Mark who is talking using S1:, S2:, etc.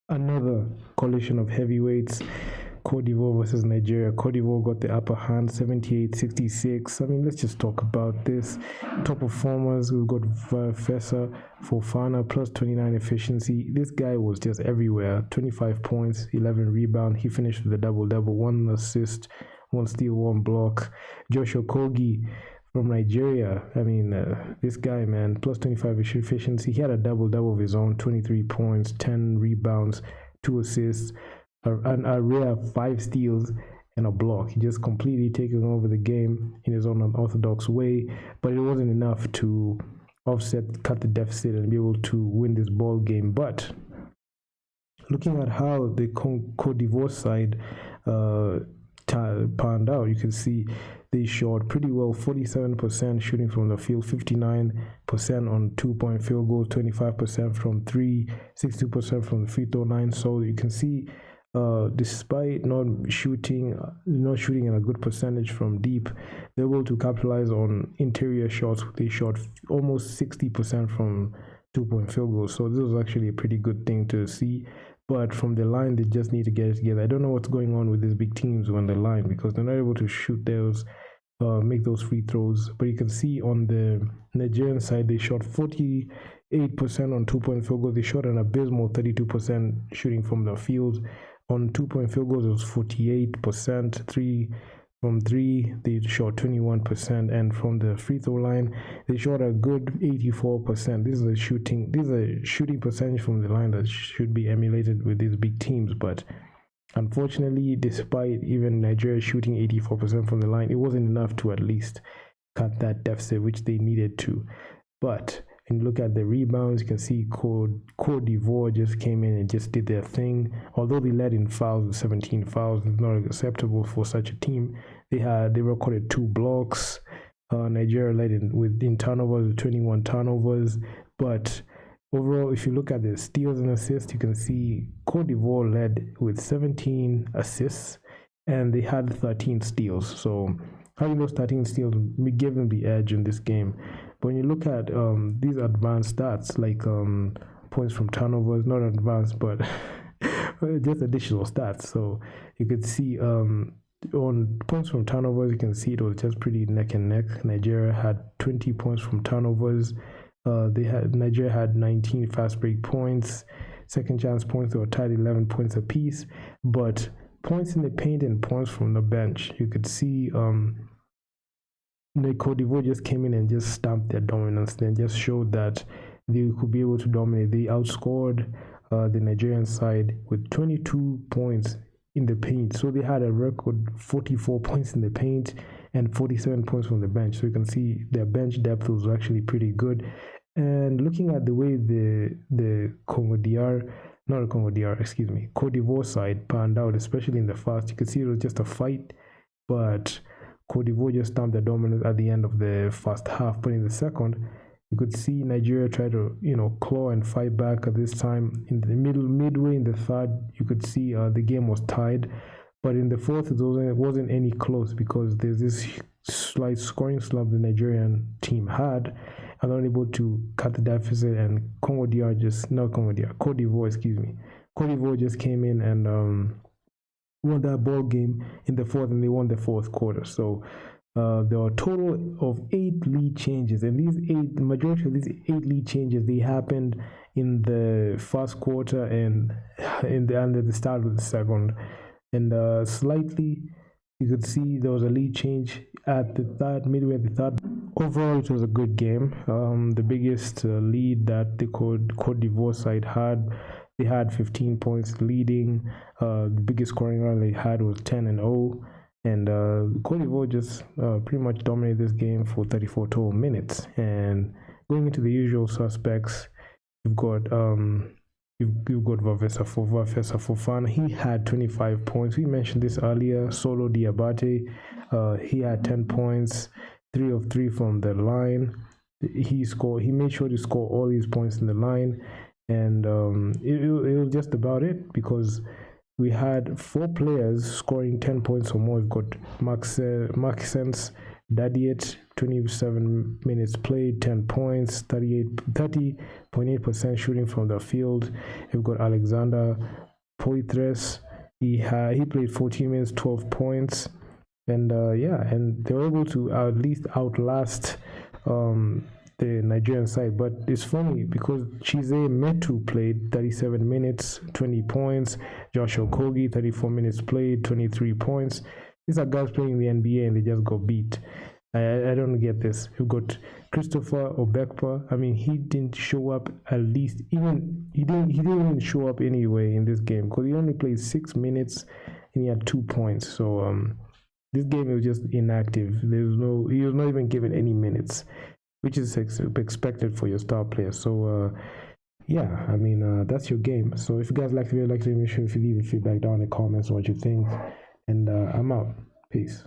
S1: Another collision of heavyweights, Cote d'Ivoire versus Nigeria. Cote d'Ivoire got the upper hand, 78-66. I mean, let's just talk about this. Top performers, we've got Professor Fofana, plus 29 efficiency. This guy was just everywhere. 25 points, 11 rebound. He finished with a double-double, 1 assist, 1 steal, 1 block. Joshua Kogi from Nigeria. I mean, this guy, man, plus 25 efficiency. He had a double-double of his own, 23 points, 10 rebounds, 2 assists, a rare 5 steals, and a block. He just completely taking over the game in his own unorthodox way, but it wasn't enough to cut the deficit and be able to win this ball game. But looking at how the Cote d'Ivoire side panned out, you can see they shot pretty well, 47% shooting from the field, 59% on 2-point field goals, 25% from 3, 62% from the free throw line. So you can see despite not shooting in a good percentage from deep, they're able to capitalize on interior shots. They shot almost 60% from 2-point field goals. So this was actually a pretty good thing to see. But from the line, they just need to get it together. I don't know what's going on with these big teams on the line because they're not able to shoot those, make those free throws. But you can see on the Nigerian side, they shot 48% on 2-point field goals. They shot an abysmal 32% shooting from the field. On 2-point field goals, it was 48%. From 3, they shot 21%, and from the free throw line, they shot a good 84%. This is a shooting percentage from the line that should be emulated with these big teams. But unfortunately, despite even Nigeria shooting 84% from the line, it wasn't enough to at least cut that deficit, which they needed to. But and look at the rebounds, you can see Cote d'Ivoire just came in and just did their thing. Although they led in fouls with 17 fouls, it's not acceptable for such a team. They recorded 2 blocks. Nigeria led in turnovers with 21 turnovers. But overall, if you look at the steals and assists, you can see Cote d'Ivoire led with 17 assists and they had 13 steals. So having those 13 steals gave them the edge in this game. But when you look at these advanced stats, like points from turnovers, not advanced, but just additional stats. So you could see on points from turnovers, you can see it was just pretty neck and neck. Nigeria had 20 points from turnovers. Nigeria had 19 fast break points. Second chance points, they were tied 11 points apiece. But points in the paint and points from the bench, you could see Cote d'Ivoire just came in and just stamped their dominance. They just showed that they could be able to dominate. They outscored the Nigerian side with 22 points in the paint. So they had a record 44 points in the paint and 47 points from the bench. So you can see their bench depth was actually pretty good. And looking at the way the Cote d'Ivoire side panned out, especially in the first, you could see it was just a fight, but Cote d'Ivoire just stamped their dominance at the end of the first half. But in the second, you could see Nigeria try to, claw and fight back. At this time, in the midway in the third, you could see the game was tied. But in the fourth, it wasn't any close because there's this slight scoring slump the Nigerian team had, and unable to cut the deficit. And Cote d'Ivoire just came in and won that ball game in the fourth, and they won the fourth quarter. So there were a total of 8 lead changes, and the majority of these 8 lead changes, they happened in the first quarter and at the start of the second. And slightly, you could see there was a lead change at the third, midway at the third. Overall, it was a good game. The biggest lead that the Cote d'Ivoire side had, they had 15 points leading. The biggest scoring run they had was 10-0. And Cote d'Ivoire just pretty much dominated this game for 34 total minutes. And going into the usual suspects, you've got Professor Fofana. He had 25 points. We mentioned this earlier. Solo Diabate, he had 10 points, 3 of 3 from the line. He made sure to score all these points in the line. And it was just about it because we had 4 players scoring 10 points or more. We've got Maxence Dadiet, 27 minutes played, 10 points, 30.8% shooting from the field. We've got Alexander Poitres. He played 14 minutes, 12 points, and and they were able to at least outlast the Nigerian side. But it's funny because Chize Metu played 37 minutes, 20 points. Joshua Okogie, 34 minutes played, 23 points. These are guys playing in the NBA and they just got beat. I don't get this. We've got Christopher Obekpa. I mean, he didn't show up at least he didn't even show up anyway in this game because he only played 6 minutes and he had 2 points. So this game was just inactive. He was not even given any minutes, which is expected for your star player. So yeah, I mean that's your game. So if you guys like the video, make sure if you leave your feedback down in the comments what you think. And I'm out. Peace.